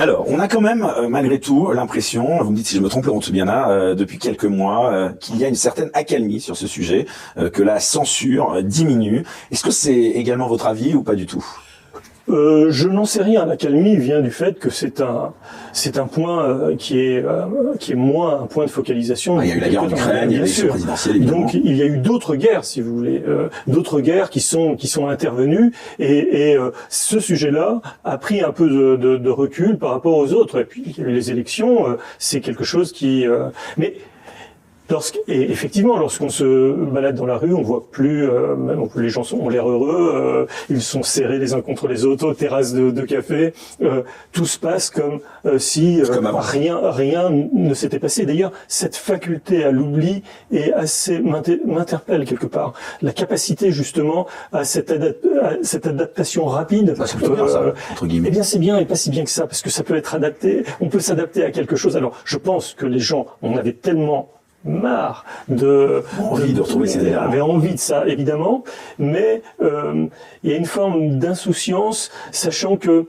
Alors, on a quand même, malgré tout, l'impression, vous me dites si je me trompe, Laurent Toubiana, depuis quelques mois, qu'il y a une certaine accalmie sur ce sujet, que la censure diminue. Est-ce que c'est également votre avis ou pas du tout? Je n'en sais rien. L'accalmie vient du fait que c'est un point qui est moins un point de focalisation. Il y a eu la guerre en Ukraine, il y a eu l'élection présidentielle, évidemment. Donc il y a eu d'autres guerres, si vous voulez, d'autres guerres qui sont intervenues, et ce sujet-là a pris un peu de recul par rapport aux autres. Et puis il y a eu les élections, c'est quelque chose qui, mais et effectivement, lorsqu'on se balade dans la rue, on voit plus, les gens ont l'air heureux, ils sont serrés les uns contre les autres aux terrasses de café. Tout se passe comme si rien ne s'était passé. D'ailleurs, cette faculté à l'oubli est m'interpelle quelque part. La capacité justement à cette adaptation rapide. C'est plutôt bien ça, entre guillemets. Eh bien, c'est bien et pas si bien que ça, parce que ça peut être adapté. On peut s'adapter à quelque chose. Alors, je pense que les gens, on avait tellement marre de retrouver ces délires. Avait envie de ça, évidemment, mais il y a une forme d'insouciance, sachant que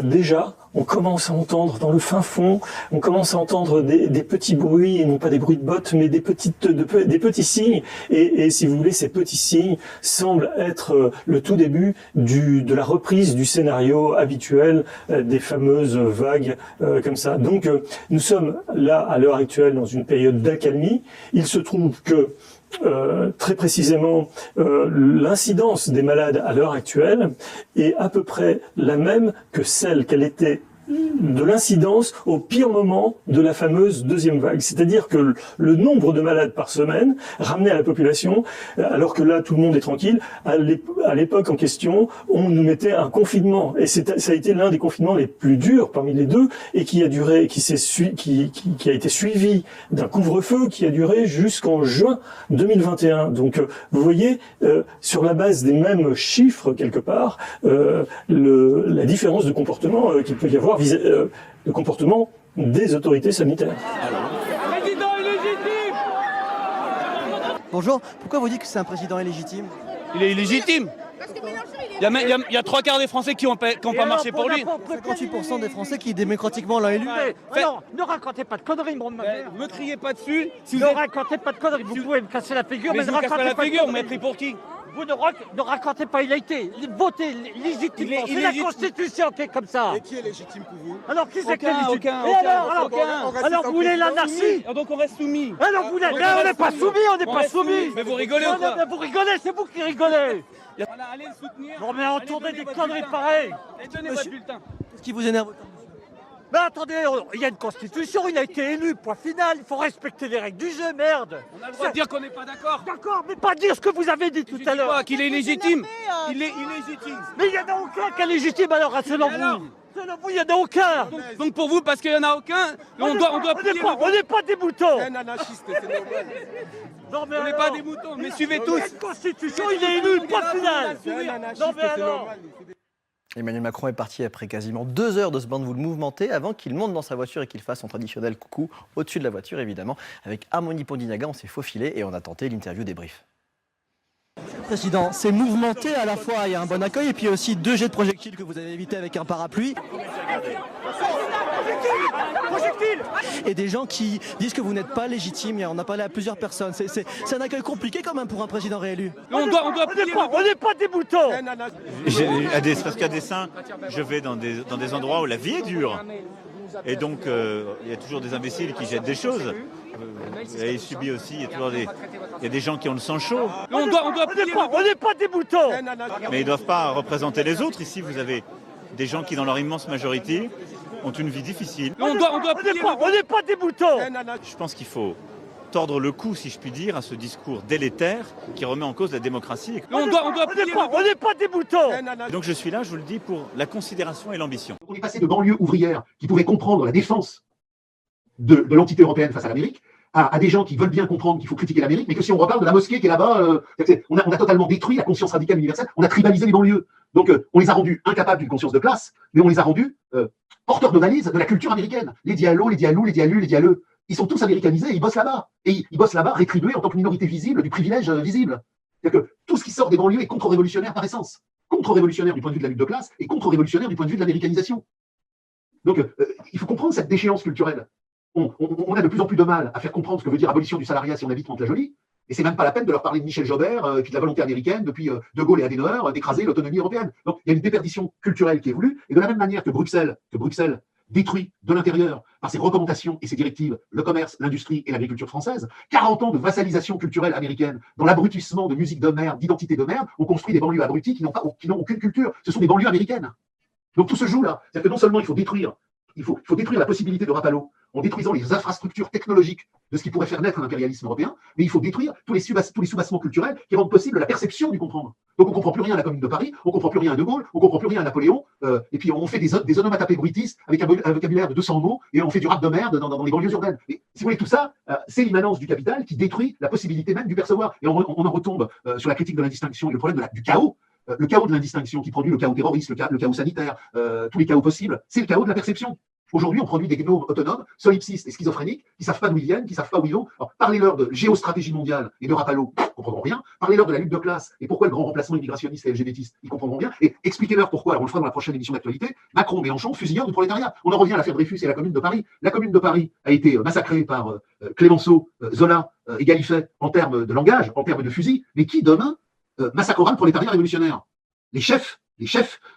déjà on commence à entendre dans le fin fond, on commence à entendre des petits bruits, et non pas des bruits de bottes, mais des petits signes, et si vous voulez, ces petits signes semblent être le tout début de la reprise du scénario habituel des fameuses vagues comme ça. Donc nous sommes là, à l'heure actuelle, dans une période d'accalmie. Il se trouve que très précisément, l'incidence des malades à l'heure actuelle est à peu près la même que celle qu'elle était de l'incidence au pire moment de la fameuse deuxième vague. C'est-à-dire que le nombre de malades par semaine ramené à la population, alors que là tout le monde est tranquille, à l'époque en question, on nous mettait un confinement, et ça a été l'un des confinements les plus durs parmi les deux, et qui a duré, qui a été suivi d'un couvre-feu qui a duré jusqu'en juin 2021. Donc vous voyez, sur la base des mêmes chiffres quelque part, la différence de comportement qu'il peut y avoir le comportement des autorités sanitaires. Président illégitime. Bonjour, pourquoi vous dites que c'est un président illégitime? Il est illégitime. Il y a trois quarts des Français qui n'ont pas marché pour lui. 58% des Français qui démocratiquement l'ont élu. Alors, ne racontez pas de conneries, mon mère. Me criez pas dessus. Ne racontez pas de conneries. Vous pouvez me casser la figure, mais ne racontez pas de figure. conneries. On m'a pris pour qui? Vous ne racontez pas, il a été voté légitimement. C'est la Constitution qui est comme ça. Et qui est légitime pour vous? Alors qui c'est qui est légitime? Aucun. Alors vous voulez l'anarchie? Donc on reste soumis. Alors vous voulez... on n'est pas soumis, on n'est pas soumis. Mais vous rigolez ou quoi? Vous rigolez, c'est vous qui rigolez. Voilà, allez le soutenir. Non mais entendez des conneries pareilles. Et donnez votre bulletin. Qu'est-ce qui vous énerve autant? Mais attendez, il y a une constitution, il a été élu, point final, il faut respecter les règles du jeu, merde. On a le droit de dire qu'on n'est pas d'accord. D'accord, mais pas dire ce que vous avez dit tout à l'heure. Qu'il est illégitime. Il est illégitime. Mais il n'y en a aucun qui est légitime alors, selon vous. Selon vous, il n'y en a aucun. Donc pour vous, parce qu'il n'y en a aucun, on n'est pas des moutons. C'est un anarchiste, c'est normal. Non, mais on n'est pas des moutons, mais suivez tous. La constitution, il est élu, point final. C'est un anarchiste, Non mais c'est alors. normal. Emmanuel Macron est parti après quasiment 2 heures de ce bain de vous le mouvementé avant qu'il monte dans sa voiture et qu'il fasse son traditionnel coucou au-dessus de la voiture, évidemment. Avec Harmonie Pondinaga, on s'est faufilé et on a tenté l'interview débrief. Président, c'est mouvementé à la fois, il y a un bon accueil et puis aussi 2 jets de projectiles que vous avez évités avec un parapluie. Et des gens qui disent que vous n'êtes pas légitime, on a parlé à plusieurs personnes. C'est un accueil compliqué quand même pour un président réélu. On n'est pas des moutons. Parce qu'à Dessein, je vais dans des endroits où la vie est dure. Et donc, il y a toujours des imbéciles qui jettent des choses. Vous avez subi aussi, il y a des gens qui ont le sang chaud. On n'est pas des moutons. Mais ils ne doivent pas représenter les autres. Ici, vous avez des gens qui, dans leur immense majorité, ont une vie difficile. On n'est pas des moutons. Je pense qu'il faut tordre le cou, si je puis dire, à ce discours délétère qui remet en cause la démocratie. On n'est pas des moutons. Donc je suis là, je vous le dis, pour la considération et l'ambition. On est passé de banlieues ouvrières qui pouvaient comprendre la défense de l'entité européenne face à l'Amérique à des gens qui veulent bien comprendre qu'il faut critiquer l'Amérique, mais que si on reparle de la mosquée qui est là-bas, on a totalement détruit la conscience radicale universelle, on a tribalisé les banlieues. Donc on les a rendus incapables d'une conscience de classe, mais on les a rendus porteurs de valises de la culture américaine. Les dialos, les dialous, les dialus, les dialeux, ils sont tous américanisés et ils bossent là-bas. Et ils bossent là-bas rétribués en tant que minorité visible du privilège visible. C'est-à-dire que tout ce qui sort des banlieues est contre-révolutionnaire par essence. Contre-révolutionnaire du point de vue de la lutte de classe et contre-révolutionnaire du point de vue de l'américanisation. Donc, il faut comprendre cette déchéance culturelle. On a de plus en plus de mal à faire comprendre ce que veut dire abolition du salariat si on habite Mantes-la-Jolie. Et c'est même pas la peine de leur parler de Michel Jobert, puis de la volonté américaine, depuis De Gaulle et Adenauer, d'écraser l'autonomie européenne. Donc, il y a une déperdition culturelle qui est voulue. Et de la même manière que Bruxelles détruit de l'intérieur, par ses recommandations et ses directives, le commerce, l'industrie et l'agriculture française, 40 ans de vassalisation culturelle américaine, dans l'abrutissement de musique de merde, d'identité de merde, on construit des banlieues abruties qui n'ont aucune culture. Ce sont des banlieues américaines. Donc tout se joue là. C'est-à-dire que non seulement il faut détruire la possibilité de Rapallo en détruisant les infrastructures technologiques de ce qui pourrait faire naître un impérialisme européen, mais il faut détruire tous les soubassements culturels qui rendent possible la perception du comprendre. Donc on ne comprend plus rien à la Commune de Paris, on ne comprend plus rien à De Gaulle, on ne comprend plus rien à Napoléon, et puis on fait des onomatopées bruitistes avec un vocabulaire de 200 mots, et on fait du rap de merde dans les banlieues urbaines. Et si vous voulez, tout ça, c'est l'immanence du capital qui détruit la possibilité même du percevoir. Et on en retombe sur la critique de l'indistinction et le problème du chaos. Le chaos de l'indistinction qui produit le chaos terroriste, le chaos sanitaire, tous les chaos possibles, c'est le chaos de la perception. Aujourd'hui, on produit des gnomes autonomes, solipsistes et schizophréniques, qui ne savent pas d'où ils viennent, qui ne savent pas où ils vont. Alors, parlez-leur de géostratégie mondiale et de Rapallo, ils ne comprendront rien. Parlez-leur de la lutte de classe et pourquoi le grand remplacement immigrationniste et LGBTiste, ils comprendront bien. Et expliquez-leur pourquoi, alors on le fera dans la prochaine émission d'actualité, Macron, Mélenchon, fusilleurs du prolétariat. On en revient à l'affaire Dreyfus et la Commune de Paris. La Commune de Paris a été massacrée par Clémenceau, Zola et Gallifet en termes de langage, en termes de fusil. Mais qui demain massacrera le prolétariat révolutionnaire? Les chefs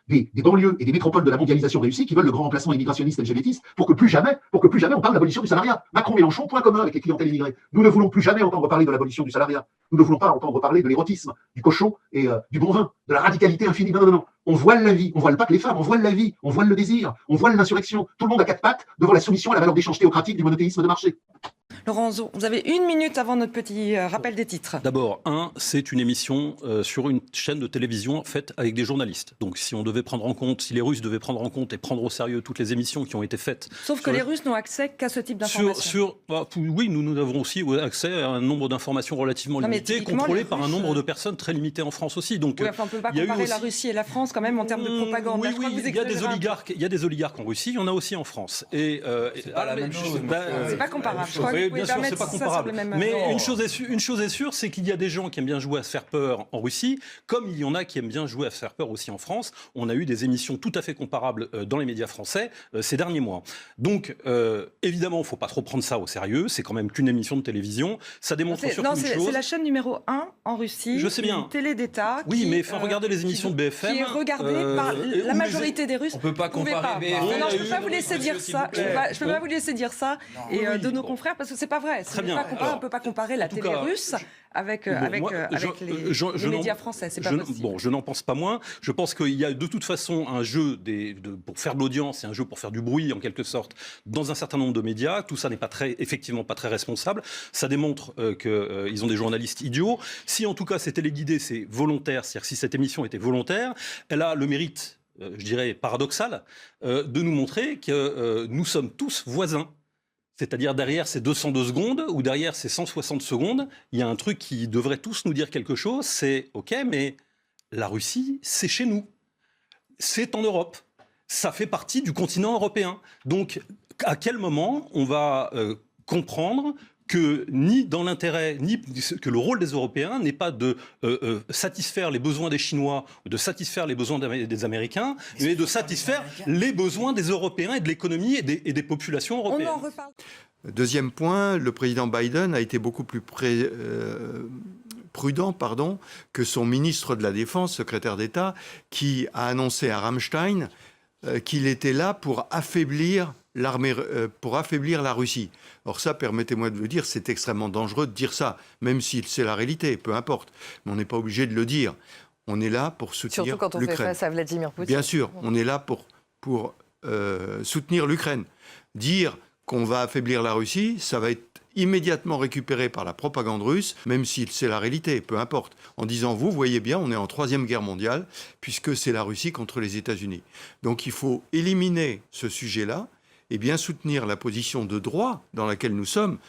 des banlieues et des métropoles de la mondialisation réussie qui veulent le grand remplacement immigrationniste LGBTiste pour que plus jamais on parle d'abolition du salariat. Macron, Mélenchon, point commun avec les clientèles immigrées. Nous ne voulons plus jamais entendre parler de l'abolition du salariat. Nous ne voulons pas entendre parler de l'érotisme, du cochon et du bon vin, de la radicalité infinie. Non. On voile la vie, on voile pas que les femmes, on voile la vie, on voile le désir, on voile l'insurrection. Tout le monde à quatre pattes devant la soumission à la valeur d'échange théocratique du monothéisme de marché. Laurent Anzo, vous avez 1 minute avant notre petit rappel des titres. D'abord, c'est une émission sur une chaîne de télévision faite avec des journalistes. Donc si les Russes devaient prendre en compte et prendre au sérieux toutes les émissions qui ont été faites... Sauf que les Russes n'ont accès qu'à ce type d'informations. Oui, nous avons aussi accès à un nombre d'informations relativement limité, contrôlées par un nombre de personnes très limité en France aussi. Donc, oui, enfin, on ne peut pas comparer la Russie et la France quand même en termes de propagande. Oui, il y a des oligarques en Russie, il y en a aussi en France. C'est pas la même chose. C'est pas comparable. Je crois que bien sûr, c'est pas comparable. Mais une chose est sûre, c'est qu'il y a des gens qui aiment bien jouer à se faire peur en Russie, comme il y en a qui aiment bien jouer à se faire peur aussi en France. On a eu des émissions tout à fait comparables dans les médias français ces derniers mois. Donc, évidemment, il ne faut pas trop prendre ça au sérieux. C'est quand même qu'une émission de télévision. Ça démontre surtout une chose. C'est la chaîne numéro 1 en Russie. Je sais bien. Une télé d'État. Oui, mais regardez les émissions de BFM. Qui est regardée par la majorité des Russes. On ne peut pas comparer BFM. Non, je ne peux pas vous laisser dire ça. Je ne peux pas vous laisser dire ça de nos confrères parce que c'est pas vrai. Très bien. On ne peut pas comparer la télé russe avec les médias français. C'est pas possible. Bon, je n'en pense pas moins. Je pense qu'il y a de toute façon un jeu pour faire de l'audience et un jeu pour faire du bruit, en quelque sorte, dans un certain nombre de médias. Tout ça n'est effectivement pas très responsable. Ça démontre qu'ils ont des journalistes idiots. Si en tout cas c'est téléguidé, c'est volontaire, c'est-à-dire que si cette émission était volontaire, elle a le mérite, je dirais paradoxal, de nous montrer que nous sommes tous voisins. C'est-à-dire derrière ces 202 secondes ou derrière ces 160 secondes, il y a un truc qui devrait tous nous dire quelque chose, c'est « Ok, mais la Russie, c'est chez nous. C'est en Europe. Ça fait partie du continent européen. Donc, à quel moment on va comprendre que ni dans l'intérêt, ni que le rôle des Européens n'est pas de satisfaire les besoins des Chinois, de satisfaire les besoins des Américains, mais de satisfaire les besoins des Européens et de l'économie et des populations européennes. On en reparle. Deuxième point, le président Biden a été beaucoup plus prudent que son ministre de la Défense, secrétaire d'État, qui a annoncé à Rammstein qu'il était là pour affaiblir la Russie. Or ça, permettez-moi de le dire, c'est extrêmement dangereux de dire ça, même si c'est la réalité, peu importe. Mais on n'est pas obligé de le dire. On est là pour soutenir l'Ukraine. Surtout quand on fait face à Vladimir Poutine. Bien sûr, on est là pour soutenir l'Ukraine. Dire qu'on va affaiblir la Russie, ça va être immédiatement récupéré par la propagande russe, même si c'est la réalité, peu importe, en disant, vous voyez bien, on est en 3e guerre mondiale, puisque c'est la Russie contre les États-Unis. Donc il faut éliminer ce sujet-là, et bien soutenir la position de droit dans laquelle nous sommes.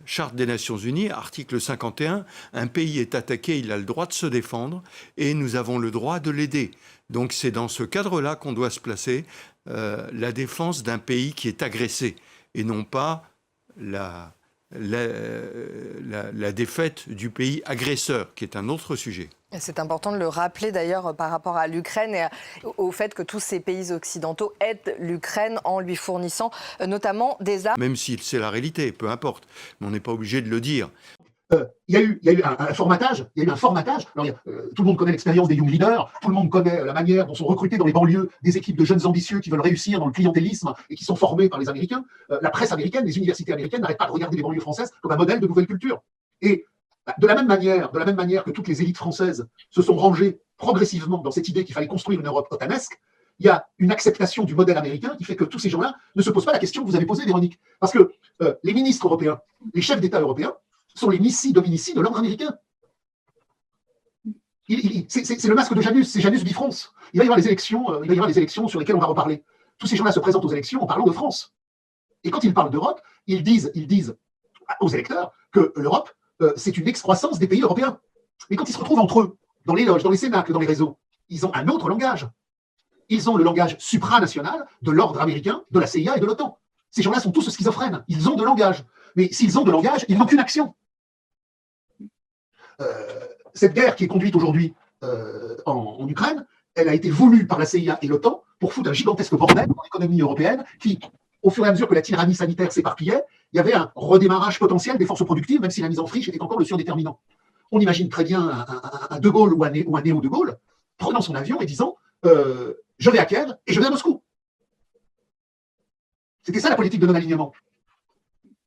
Charte des Nations Unies, article 51, un pays est attaqué, il a le droit de se défendre et nous avons le droit de l'aider. Donc c'est dans ce cadre-là qu'on doit se placer, la défense d'un pays qui est agressé et non pas la défaite du pays agresseur, qui est un autre sujet. C'est important de le rappeler d'ailleurs par rapport à l'Ukraine et au fait que tous ces pays occidentaux aident l'Ukraine en lui fournissant notamment des armes. Même si c'est la réalité, peu importe, mais on n'est pas obligé de le dire. Il y a eu un formatage. Alors, tout le monde connaît l'expérience des Young Leaders, tout le monde connaît la manière dont sont recrutés dans les banlieues des équipes de jeunes ambitieux qui veulent réussir dans le clientélisme et qui sont formés par les Américains. La presse américaine, les universités américaines n'arrêtent pas de regarder les banlieues françaises comme un modèle de nouvelle culture. Et de la même manière que toutes les élites françaises se sont rangées progressivement dans cette idée qu'il fallait construire une Europe otanesque, il y a une acceptation du modèle américain qui fait que tous ces gens-là ne se posent pas la question que vous avez posée, Véronique. Parce que les ministres européens, les chefs d'État européens, sont les missi dominici de l'ordre américain. C'est le masque de Janus, c'est Janus bifrons. Il va y avoir les élections sur lesquelles on va reparler. Tous ces gens-là se présentent aux élections en parlant de France. Et quand ils parlent d'Europe, ils disent aux électeurs que l'Europe, c'est une excroissance des pays européens. Mais quand ils se retrouvent entre eux, dans les loges, dans les cénacles, dans les réseaux, ils ont un autre langage. Ils ont le langage supranational de l'ordre américain, de la CIA et de l'OTAN. Ces gens-là sont tous schizophrènes. Ils ont de langage. Mais s'ils ont de langage, ils n'ont qu'une action. Cette guerre qui est conduite aujourd'hui en Ukraine, elle a été voulue par la CIA et l'OTAN pour foutre un gigantesque bordel dans l'économie européenne qui, au fur et à mesure que la tyrannie sanitaire s'éparpillait, il y avait un redémarrage potentiel des forces productives, même si la mise en friche était encore le surdéterminant. On imagine très bien un De Gaulle ou un néo-De Gaulle prenant son avion et disant je vais à Kiev et je vais à Moscou. C'était ça la politique de non-alignement.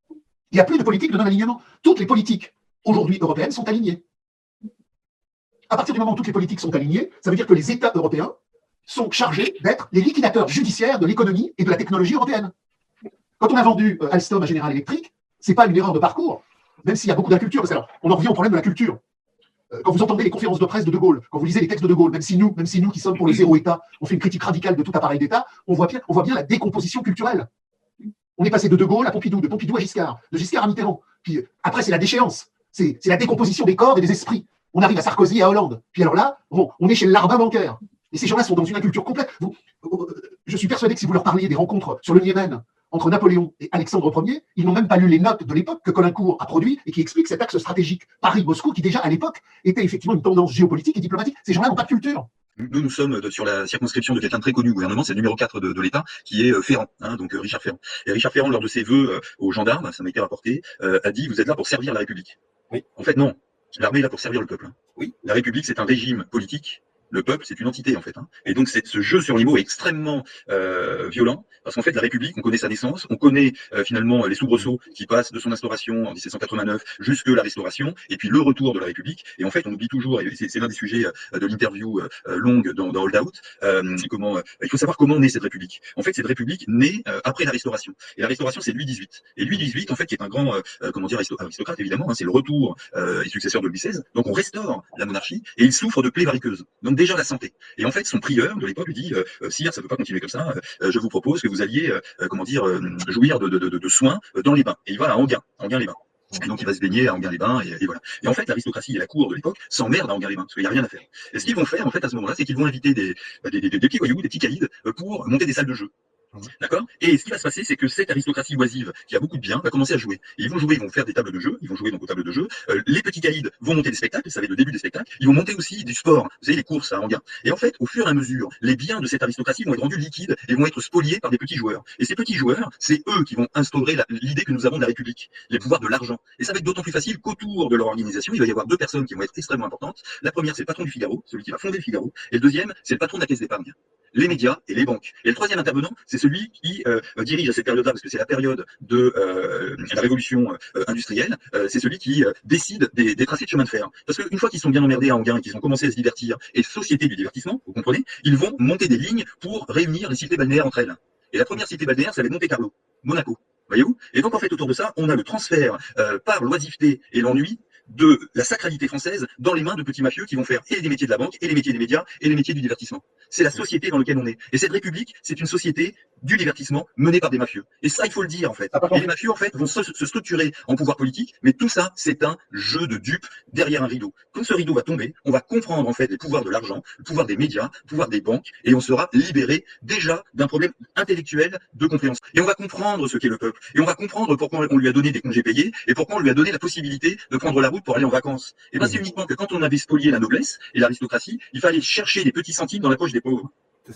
Il n'y a plus de politique de non-alignement. Toutes les politiques aujourd'hui européennes sont alignées. À partir du moment où toutes les politiques sont alignées, ça veut dire que les États européens sont chargés d'être les liquidateurs judiciaires de l'économie et de la technologie européenne. Quand on a vendu Alstom à General Electric, ce n'est pas une erreur de parcours, même s'il y a beaucoup d'inculture. Alors, on en revient au problème de la culture. Quand vous entendez les conférences de presse de De Gaulle, quand vous lisez les textes de De Gaulle, même si nous qui sommes pour le zéro État, on fait une critique radicale de tout appareil d'État, on voit bien la décomposition culturelle. On est passé de Gaulle à Pompidou, de Pompidou à Giscard, de Giscard à Mitterrand. Puis après, c'est la déchéance. C'est la décomposition des corps et des esprits. On arrive à Sarkozy et à Hollande. Puis alors là, on est chez le larbin bancaire. Et ces gens-là sont dans une inculture complète. Je suis persuadé que si vous leur parliez des rencontres sur le Yémen entre Napoléon et Alexandre Ier, ils n'ont même pas lu les notes de l'époque que Colincourt a produit et qui expliquent cet axe stratégique Paris-Moscou qui déjà à l'époque était effectivement une tendance géopolitique et diplomatique. Ces gens-là n'ont pas de culture. Nous sommes sur la circonscription de quelqu'un de très connu au gouvernement, c'est le numéro 4 de l'État, qui est Ferrand, donc Richard Ferrand. Et Richard Ferrand, lors de ses vœux aux gendarmes, ça m'a été rapporté, a dit « Vous êtes là pour servir la République ». Oui. En fait, non. L'armée est là pour servir le peuple. Oui. La République, c'est un régime politique. Le peuple, c'est une entité, en fait. Et donc, ce jeu sur les mots est extrêmement violent, parce qu'en fait, la République, on connaît sa naissance, on connaît finalement les soubresauts qui passent de son instauration en 1789 jusque la Restauration, et puis le retour de la République. Et en fait, on oublie toujours, et c'est l'un des sujets de l'interview longue dans Hold Out, il faut savoir comment naît cette République. En fait, cette République naît après la Restauration. Et la Restauration, c'est Louis XVIII. Et Louis XVIII, en fait, qui est un grand aristocrate, évidemment, c'est le retour et successeur de Louis XVI. Donc, on restaure la monarchie, et il souffre de plaies variqueuses. Donc, déjà la santé. Et en fait, son prieur de l'époque lui dit Sire, ça ne peut pas continuer comme ça, je vous propose que vous alliez jouir de soins dans les bains. Et il va à Enghien-les-Bains. Et donc il va se baigner à Enghien-les-Bains, et voilà. Et en fait, l'aristocratie et la cour de l'époque s'emmerdent à Enghien-les-Bains, parce qu'il n'y a rien à faire. Et ce qu'ils vont faire, en fait, à ce moment-là, c'est qu'ils vont inviter des petits voyous, des petits caïds, pour monter des salles de jeu. D'accord. Et ce qui va se passer, c'est que cette aristocratie oisive, qui a beaucoup de biens, va commencer à jouer. Et ils vont faire des tables de jeu, ils vont jouer donc aux tables de jeu. Les petits caïds vont monter des spectacles, ça va être le début des spectacles. Ils vont monter aussi du sport, vous savez, les courses à Enghien. Et en fait, au fur et à mesure, les biens de cette aristocratie vont être rendus liquides et vont être spoliés par des petits joueurs. Et ces petits joueurs, c'est eux qui vont instaurer l'idée que nous avons de la République, les pouvoirs de l'argent. Et ça va être d'autant plus facile qu'autour de leur organisation, il va y avoir deux personnes qui vont être extrêmement importantes. La première, c'est le patron du Figaro, celui qui va fonder le Figaro. Et le deuxième, c'est le patron de la Caisse d'épargne. Les médias et les banques. Et le troisième intervenant, c'est celui qui dirige à cette période-là, parce que c'est la période de la révolution industrielle, c'est celui qui décide des tracés de chemin de fer. Parce qu'une fois qu'ils sont bien emmerdés à Enghien et qu'ils ont commencé à se divertir, et société du divertissement, vous comprenez, ils vont monter des lignes pour réunir les cités balnéaires entre elles. Et la première cité balnéaire, ça va être Monte-Carlo, Monaco. Voyez-vous? Et donc en fait, autour de ça, on a le transfert par l'oisiveté et l'ennui de la sacralité française dans les mains de petits mafieux qui vont faire et les métiers de la banque, et les métiers des médias, et les métiers du divertissement. C'est la société dans laquelle on est. Et cette République, c'est une société du divertissement mené par des mafieux. Et ça, il faut le dire, en fait. Et les mafieux, en fait, vont se structurer en pouvoir politique, mais tout ça, c'est un jeu de dupes derrière un rideau. Quand ce rideau va tomber, on va comprendre, en fait, les pouvoirs de l'argent, le pouvoir des médias, le pouvoir des banques, et on sera libéré déjà d'un problème intellectuel de compréhension. Et on va comprendre ce qu'est le peuple. Et on va comprendre pourquoi on lui a donné des congés payés, et pourquoi on lui a donné la possibilité de prendre la route pour aller en vacances. Et bien, c'est uniquement que quand on avait spolié la noblesse et l'aristocratie, il fallait chercher des petits centimes dans la poche des pauvres.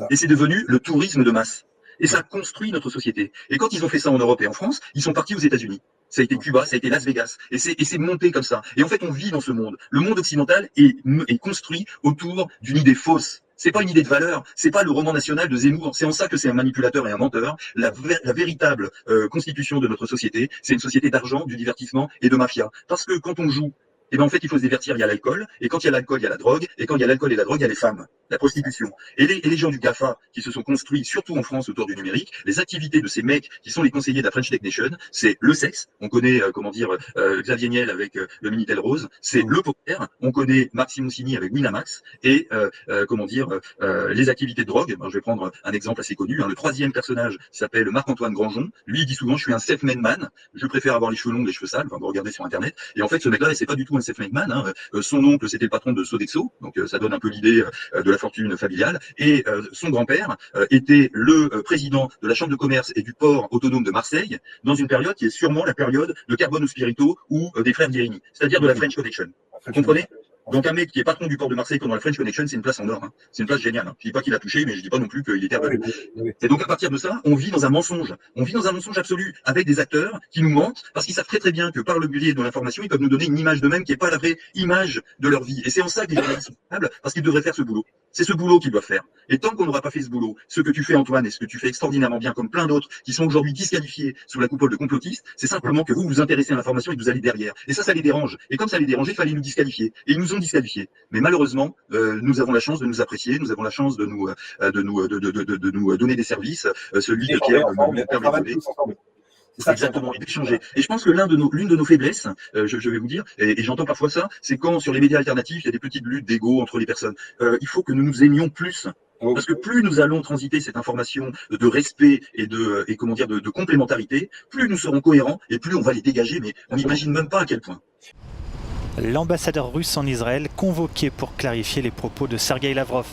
Et c'est devenu le tourisme de masse. Et ça construit notre société. Et quand ils ont fait ça en Europe et en France, ils sont partis aux États-Unis. Ça a été Cuba, ça a été Las Vegas. Et c'est monté comme ça. Et en fait, on vit dans ce monde. Le monde occidental est construit autour d'une idée fausse. C'est pas une idée de valeur, c'est pas le roman national de Zemmour. C'est en ça que c'est un manipulateur et un menteur. La véritable constitution de notre société, c'est une société d'argent, du divertissement et de mafia. Parce que quand on joue, eh ben en fait, il faut se divertir, il y a l'alcool, et quand il y a l'alcool, il y a la drogue, et quand il y a l'alcool et la drogue, il y a les femmes, la prostitution. Et les gens du GAFA qui se sont construits, surtout en France, autour du numérique, les activités de ces mecs qui sont les conseillers de la French Tech Nation, c'est le sexe, on connaît, Xavier Niel avec le Minitel Rose, c'est le poker, on connaît Marc Simoncini avec Winamax, et les activités de drogue. Alors, je vais prendre un exemple assez connu, le troisième personnage s'appelle Marc-Antoine Grandjean, lui il dit souvent, je suis un self-made man, je préfère avoir les cheveux longs, les cheveux sales, enfin, vous regardez sur internet, et en fait, ce mec-là, c'est pas du tout un self-made man, son oncle c'était le patron de Sodexo, donc ça donne un peu l'idée de la fortune familiale, et son grand-père était le président de la chambre de commerce et du port autonome de Marseille, dans une période qui est sûrement la période de Carbone Spirito ou des frères Guérini, c'est-à-dire de la French Connection. Vous comprenez? Donc un mec qui est patron du port de Marseille pendant la French Connection, c'est une place en or. C'est une place géniale. Je dis pas qu'il a touché, mais je dis pas non plus qu'il était aveugle. Et donc à partir de ça, on vit dans un mensonge. On vit dans un mensonge absolu, avec des acteurs qui nous mentent, parce qu'ils savent très très bien que par le biais de l'information, ils peuvent nous donner une image d'eux-mêmes qui n'est pas la vraie image de leur vie. Et c'est en ça que les journalistes sont capables, parce qu'ils devraient faire ce boulot. C'est ce boulot qu'ils doivent faire. Et tant qu'on n'aura pas fait ce boulot, ce que tu fais Antoine et ce que tu fais extraordinairement bien, comme plein d'autres qui sont aujourd'hui disqualifiés sous la coupole de complotistes, c'est simplement que vous vous intéressez à l'information et que vous allez derrière. Et ça les dérange. Et comme ça les dérangeait, il fallait nous disqualifier. Et ils nous ont disqualifiés. Mais malheureusement, nous avons la chance de nous apprécier, nous avons la chance de nous donner des services. Celui de Pierre nous permet de donner. Exactement, et d'échanger. Et je pense que l'une de nos faiblesses, je vais vous dire, et j'entends parfois ça, c'est quand sur les médias alternatifs, il y a des petites luttes d'ego entre les personnes. Il faut que nous nous aimions plus. Parce que plus nous allons transiter cette information de respect et de complémentarité, plus nous serons cohérents et plus on va les dégager, mais on n'imagine même pas à quel point. L'ambassadeur russe en Israël convoqué pour clarifier les propos de Sergueï Lavrov.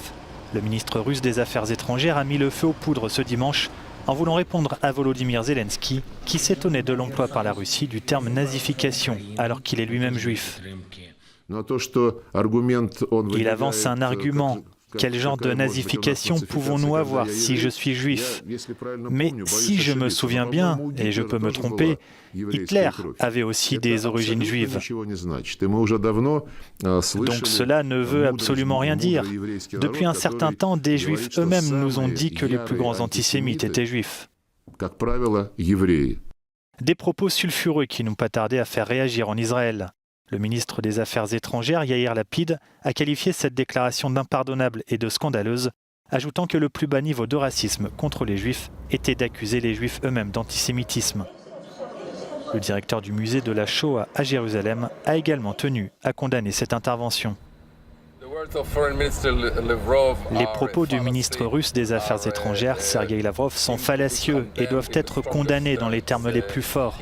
Le ministre russe des Affaires étrangères a mis le feu aux poudres ce dimanche en voulant répondre à Volodymyr Zelensky, qui s'étonnait de l'emploi par la Russie du terme nazification, alors qu'il est lui-même juif. Il avance un argument. Quel genre de nazification pouvons-nous avoir si je suis juif? Mais si je me souviens bien, et je peux me tromper, Hitler avait aussi des origines juives. Donc cela ne veut absolument rien dire. Depuis un certain temps, des juifs eux-mêmes nous ont dit que les plus grands antisémites étaient juifs. Des propos sulfureux qui n'ont pas tardé à faire réagir en Israël. Le ministre des Affaires étrangères, Yair Lapid, a qualifié cette déclaration d'impardonnable et de scandaleuse, ajoutant que le plus bas niveau de racisme contre les Juifs était d'accuser les Juifs eux-mêmes d'antisémitisme. Le directeur du musée de la Shoah à Jérusalem a également tenu à condamner cette intervention. Les propos du ministre russe des Affaires étrangères, Sergueï Lavrov, sont fallacieux et doivent être condamnés dans les termes les plus forts.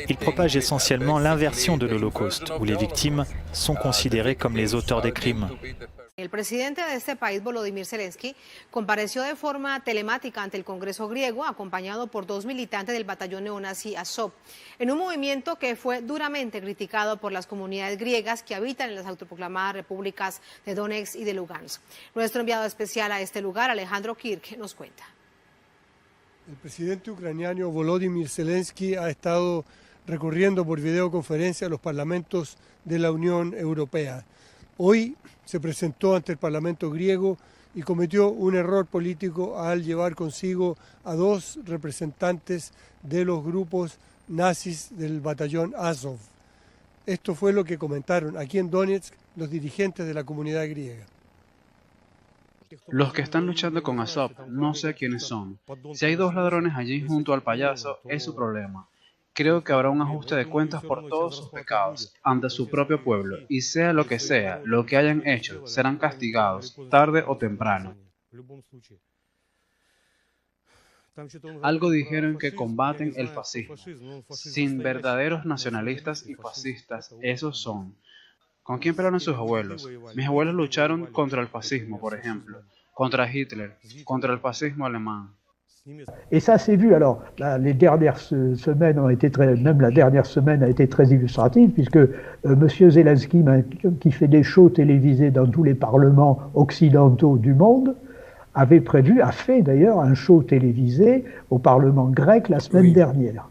Il propage essentiellement l'inversion de l'Holocauste, où les victimes sont considérées comme les auteurs des crimes. El presidente de este país, Volodymyr Zelensky, compareció de forma telemática ante el Congreso griego, acompañado por 2 militantes del batallón neonazi Azov, en un movimiento que fue duramente criticado por las comunidades griegas que habitan en las autoproclamadas repúblicas de Donetsk y de Lugansk. Nuestro enviado especial a este lugar, Alejandro Kirk, nos cuenta. El presidente ucraniano Volodymyr Zelensky ha estado recorriendo por videoconferencia los parlamentos de la Unión Europea. Hoy se presentó ante el Parlamento griego y cometió un error político al llevar consigo a 2 representantes de los grupos nazis del batallón Azov. Esto fue lo que comentaron aquí en Donetsk los dirigentes de la comunidad griega. Los que están luchando con Azov no sé quiénes son. Si hay 2 ladrones allí junto al payaso, es su problema. Creo que habrá un ajuste de cuentas por todos sus pecados ante su propio pueblo, y sea lo que hayan hecho, serán castigados, tarde o temprano. Algo dijeron que combaten el fascismo. Sin verdaderos nacionalistas y fascistas, esos son. ¿Con quién pelearon sus abuelos? Mis abuelos lucharon contra el fascismo, por ejemplo, contra Hitler, contra el fascismo alemán. Et ça s'est vu, alors les dernières semaines ont été même la dernière semaine a été très illustrative, puisque M. Zelensky, qui fait des shows télévisés dans tous les parlements occidentaux du monde, a fait d'ailleurs un show télévisé au Parlement grec la semaine dernière.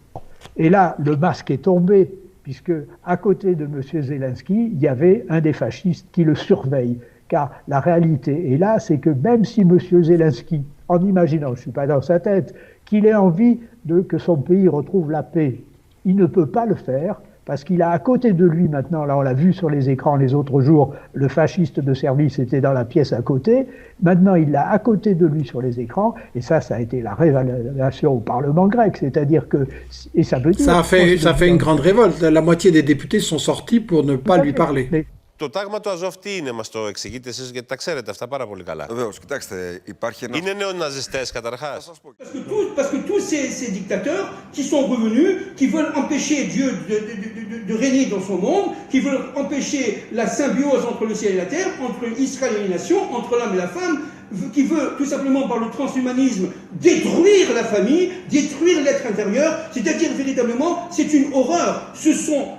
Et là, le masque est tombé, puisque à côté de M. Zelensky, il y avait un des fascistes qui le surveille. Car la réalité est là, c'est que même si M. Zelensky, en imaginant, je ne suis pas dans sa tête, qu'il ait envie que son pays retrouve la paix, il ne peut pas le faire, parce qu'il a à côté de lui maintenant, là on l'a vu sur les écrans les autres jours, le fasciste de service était dans la pièce à côté, maintenant il l'a à côté de lui sur les écrans, et ça a été la révélation au Parlement grec, c'est-à-dire que, et ça veut dire... Ça a fait une grande révolte, la moitié des députés sont sortis pour ne pas lui parler. Το τάγμα του Αζόφ τι είναι, μας το εξηγείτε εσείς, γιατί τα ξέρετε αυτά πάρα πολύ καλά. Βεβαίως, κοιτάξτε, υπάρχει ένα... Είναι νεοναζιστές καταρχάς. Parce que tous ces dictateurs qui sont revenus, qui veulent empêcher Dieu de régner dans son monde, qui veulent empêcher la symbiose entre le ciel et la terre, entre Israël et les nations, entre l'homme et la femme, qui veut tout simplement par le transhumanisme détruire la famille, détruire l'être intérieur, c'est-à-dire véritablement, c'est une horreur. Ce sont,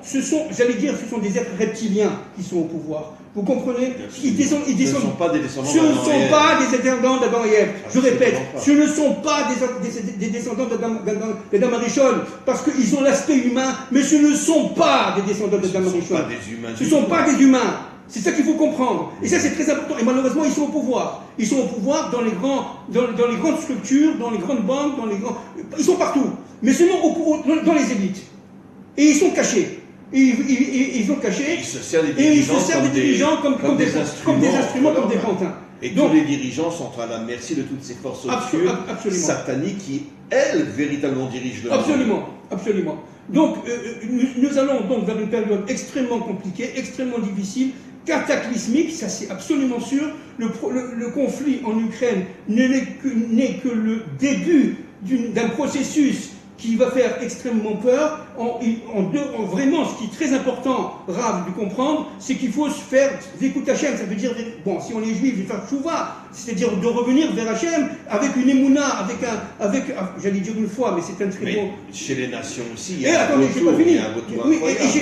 j'allais dire, ce sont des êtres reptiliens qui sont au pouvoir. Vous comprenez? Ce ne sont pas des descendants d'Adam et Ève. Je répète, ce ne sont pas des descendants d'Adam Arishon, parce qu'ils ont l'aspect humain, mais ce ne sont pas des descendants d'Adam Arishon. Ce ne sont pas des humains. C'est ça qu'il faut comprendre. Et ça, c'est très important. Et malheureusement, ils sont au pouvoir. Ils sont au pouvoir dans les grandes structures, dans les grandes banques, ils sont partout. Mais seulement dans les élites. Et ils sont cachés. Ils sont cachés. Ils se servent des dirigeants comme des instruments, comme des pantins. Et donc, tous les dirigeants sont à la merci de toutes ces forces obscures, sataniques, qui, elles, véritablement dirigent le monde. Absolument. Donc, nous allons donc vers une période extrêmement compliquée, extrêmement difficile, cataclysmique, ça c'est absolument sûr. Le conflit en Ukraine n'est que le début d'un processus qui va faire extrêmement peur. Vraiment, ce qui est très important, Rav, de comprendre, c'est qu'il faut se faire Zekut Hashem. Ça veut dire, bon, si on est juif, de faire Tchouva, c'est-à-dire de revenir vers Hashem avec une émouna, j'allais dire une foi, mais c'est un très bon... Chez les nations aussi, il y a un retour incroyable.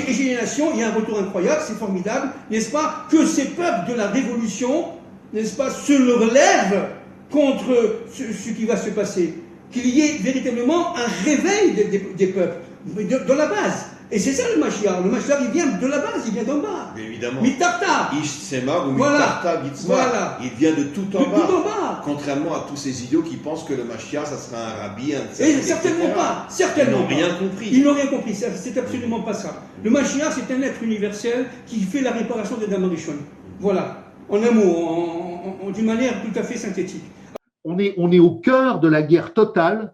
Et chez les nations, il y a un retour incroyable, c'est formidable, n'est-ce pas, que ces peuples de la révolution, n'est-ce pas, se relèvent contre ce qui va se passer. Qu'il y ait véritablement un réveil des peuples, dans la base. Et c'est ça le Mashiach. Le Mashiach, il vient de la base, il vient d'en bas. Mais évidemment. Mitarta. Ish Semar ou Mitarta Gitzmar. Voilà. Il vient de tout en bas. Contrairement à tous ces idiots qui pensent que le Mashiach, ça sera un rabbi, un tzaddik, certainement pas. Certainement Ils n'ont rien compris. Ils n'ont rien compris. C'est absolument pas ça. Le Mashiach, c'est un être universel qui fait la réparation des Adam Arishon. Voilà. En un mot, d'une manière tout à fait synthétique. On est au cœur de la guerre totale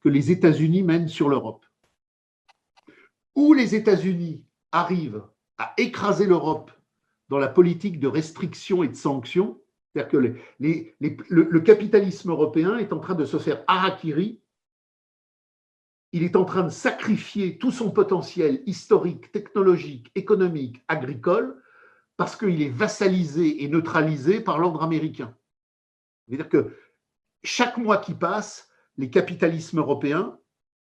que les États-Unis mènent sur l'Europe. Où les États-Unis arrivent à écraser l'Europe dans la politique de restriction et de sanction, c'est-à-dire que le capitalisme européen est en train de se faire harakiri, il est en train de sacrifier tout son potentiel historique, technologique, économique, agricole, parce qu'il est vassalisé et neutralisé par l'ordre américain. C'est-à-dire que chaque mois qui passe, les capitalismes européens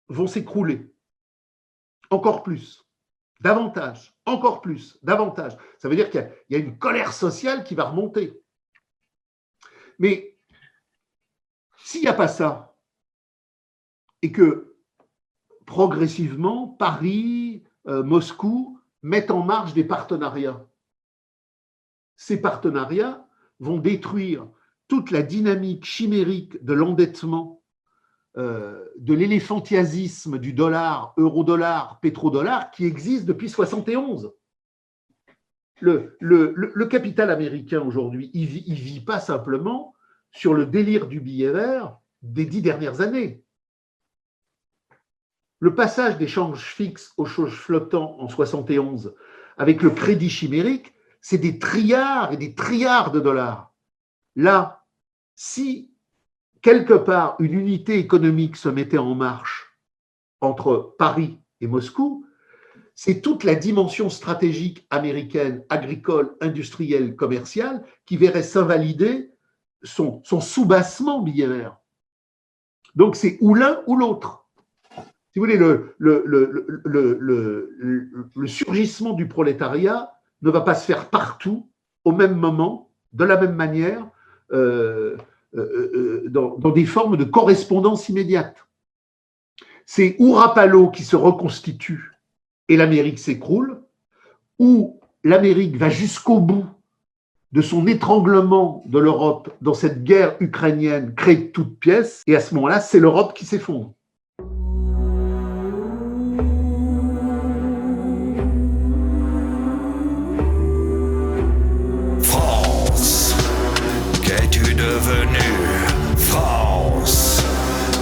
vont s'écrouler. Encore plus, davantage, encore plus, davantage. Ça veut dire qu'il y a une colère sociale qui va remonter. Mais s'il n'y a pas ça, et que progressivement, Paris, Moscou mettent en marche des partenariats, ces partenariats vont détruire toute la dynamique chimérique de l'endettement, de l'éléphantiasme du dollar, euro-dollar, pétrodollar qui existe depuis 1971. Le capital américain aujourd'hui, il vit pas simplement sur le délire du billet vert des 10 dernières années. Le passage des changes fixes aux changes flottants en 1971 avec le crédit chimérique, c'est des trilliards et des trilliards de dollars. Là, si quelque part, une unité économique se mettait en marche entre Paris et Moscou, c'est toute la dimension stratégique américaine, agricole, industrielle, commerciale, qui verrait s'invalider son soubassement millénaire. Donc c'est ou l'un ou l'autre. Si vous voulez, le surgissement du prolétariat ne va pas se faire partout, au même moment, de la même manière, dans des formes de correspondance immédiate. C'est ou Rapallo qui se reconstitue et l'Amérique s'écroule, ou l'Amérique va jusqu'au bout de son étranglement de l'Europe dans cette guerre ukrainienne créée de toutes pièces, et à ce moment-là, c'est l'Europe qui s'effondre. France, qu'es-tu devenue? France,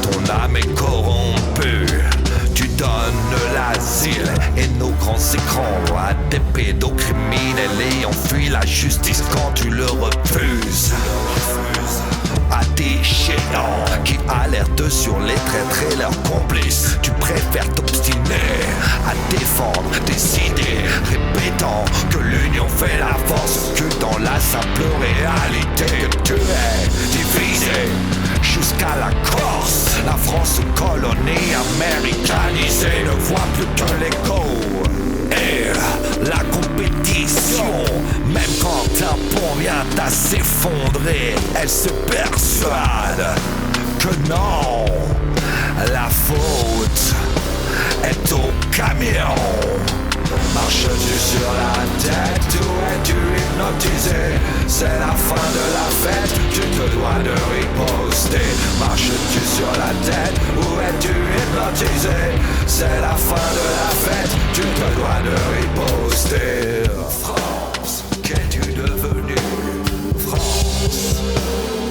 ton âme est corrompue. Tu donnes l'asile et nos grands écrans à des pédocriminels ayant fui la justice quand tu le refuses. À des géants qui alertent sur les traîtres et leurs complices. Tu préfères t'obstiner à défendre des idées, répétant que l'union fait la force, que dans la simple réalité que tu es divisé. Jusqu'à la Corse, la France colonie américanisée ne voit plus que l'écho. Et la compétition, même quand un pont vient à s'effondrer, elle se persuade que non, la faute est au camion. Marches-tu sur la tête ou es-tu hypnotisé? C'est la fin de la fête, tu te dois de riposter. Marches-tu sur la tête ou es-tu hypnotisé? C'est la fin de la fête, tu te dois de riposter. France, qu'es-tu devenu? France,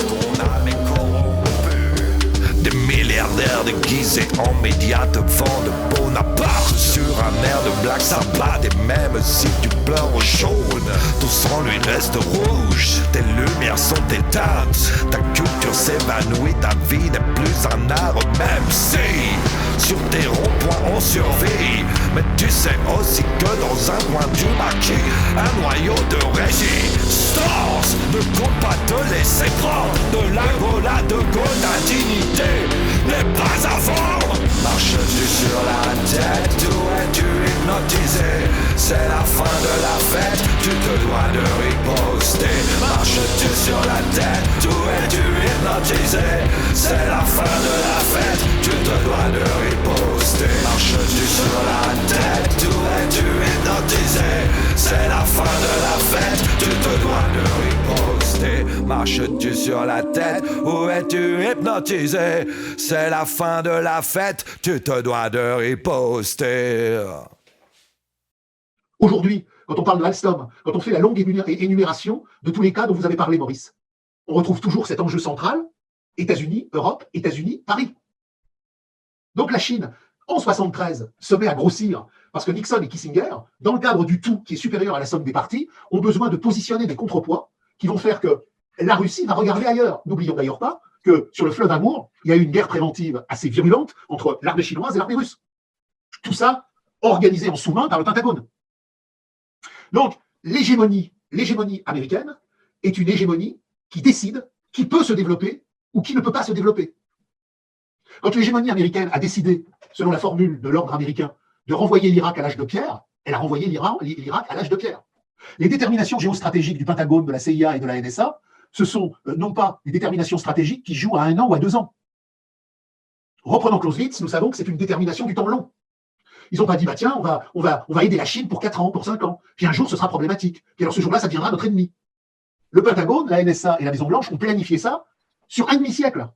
ton âme est corrompue. Des milliardaires déguisés en médias te vendent Bonaparte sur un air de Black Sabbath. Et même si tu pleures au jaune, ton sang lui reste rouge. Tes lumières sont éteintes, ta culture s'évanouit, ta vie n'est plus un art. Même si sur tes ronds-points on survit, mais tu sais aussi que dans un coin du maquis, un noyau de résistance ne compte pas te laisser prendre. De l'Angola de Gaulle, ta dignité n'est pas à vendre. Marches-tu sur la tête ou es-tu hypnotisé? C'est la fin de la fête, tu te dois de riposter. Marches-tu sur la tête ou es-tu hypnotisé? C'est la fin de la fête, tu te dois de riposter. Marches-tu sur la tête ou es-tu hypnotisé? C'est la fin de la fête, tu te dois de riposter. Marches-tu sur la tête ou es-tu hypnotisé? C'est la fin de la fête, tu te dois de riposter. Aujourd'hui, quand on parle de Alstom, quand on fait la longue énumération de tous les cas dont vous avez parlé, Maurice, on retrouve toujours cet enjeu central, États-Unis, Europe, États-Unis, Paris. Donc la Chine, en 1973, se met à grossir parce que Nixon et Kissinger, dans le cadre du tout qui est supérieur à la somme des parties, ont besoin de positionner des contrepoids qui vont faire que la Russie va regarder ailleurs. N'oublions d'ailleurs pas que sur le fleuve Amour, il y a eu une guerre préventive assez virulente entre l'armée chinoise et l'armée russe. Tout ça organisé en sous-main par le Pentagone. Donc, l'hégémonie américaine est une hégémonie qui décide qui peut se développer ou qui ne peut pas se développer. Quand l'hégémonie américaine a décidé, selon la formule de l'ordre américain, de renvoyer l'Irak à l'âge de pierre, elle a renvoyé l'Irak à l'âge de pierre. Les déterminations géostratégiques du Pentagone, de la CIA et de la NSA, ce sont non pas des déterminations stratégiques qui jouent à 1 an ou à 2 ans. Reprenons Clausewitz, nous savons que c'est une détermination du temps long. Ils n'ont pas dit, bah tiens, on va aider la Chine pour 4 ans, pour 5 ans. Puis un jour, ce sera problématique. Puis alors ce jour-là, ça deviendra notre ennemi. Le Pentagone, la NSA et la Maison-Blanche ont planifié ça sur un demi-siècle.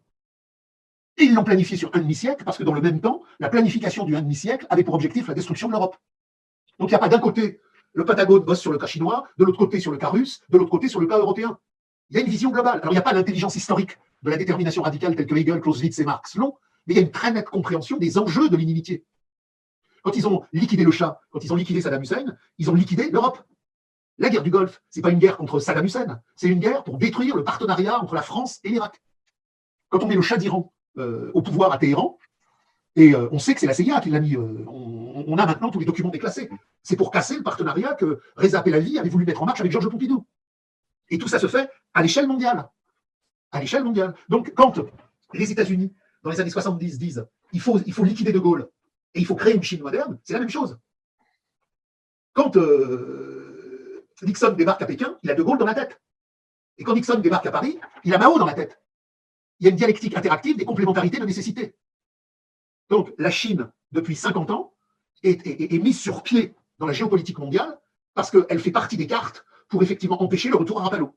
Et ils l'ont planifié sur un demi-siècle parce que dans le même temps, la planification du un demi-siècle avait pour objectif la destruction de l'Europe. Donc il n'y a pas d'un côté, le Pentagone bosse sur le cas chinois, de l'autre côté sur le cas russe, de l'autre côté sur le cas européen. Il y a une vision globale. Alors il n'y a pas l'intelligence historique de la détermination radicale telle que Hegel, Clausewitz et Marx, non, mais il y a une très nette compréhension des enjeux de l'inimitié. Quand ils ont liquidé le Shah, quand ils ont liquidé Saddam Hussein, ils ont liquidé l'Europe. La guerre du Golfe, ce n'est pas une guerre contre Saddam Hussein, c'est une guerre pour détruire le partenariat entre la France et l'Irak. quand on met le Shah d'Iran au pouvoir à Téhéran, et on sait que c'est la CIA qui l'a mis, on a maintenant tous les documents déclassés. C'est pour casser le partenariat que Reza Pahlavi avait voulu mettre en marche avec Georges Pompidou. Et tout ça se fait à l'échelle mondiale. À l'échelle mondiale. Donc, quand les États-Unis, dans les années 70, disent il faut liquider De Gaulle et il faut créer une Chine moderne, c'est la même chose. Quand Nixon débarque à Pékin, il a De Gaulle dans la tête. Et quand Nixon débarque à Paris, il a Mao dans la tête. Il y a une dialectique interactive des complémentarités de nécessité. Donc, la Chine, depuis 50 ans, est mise sur pied dans la géopolitique mondiale parce qu'elle fait partie des cartes pour effectivement empêcher le retour à Rapallo.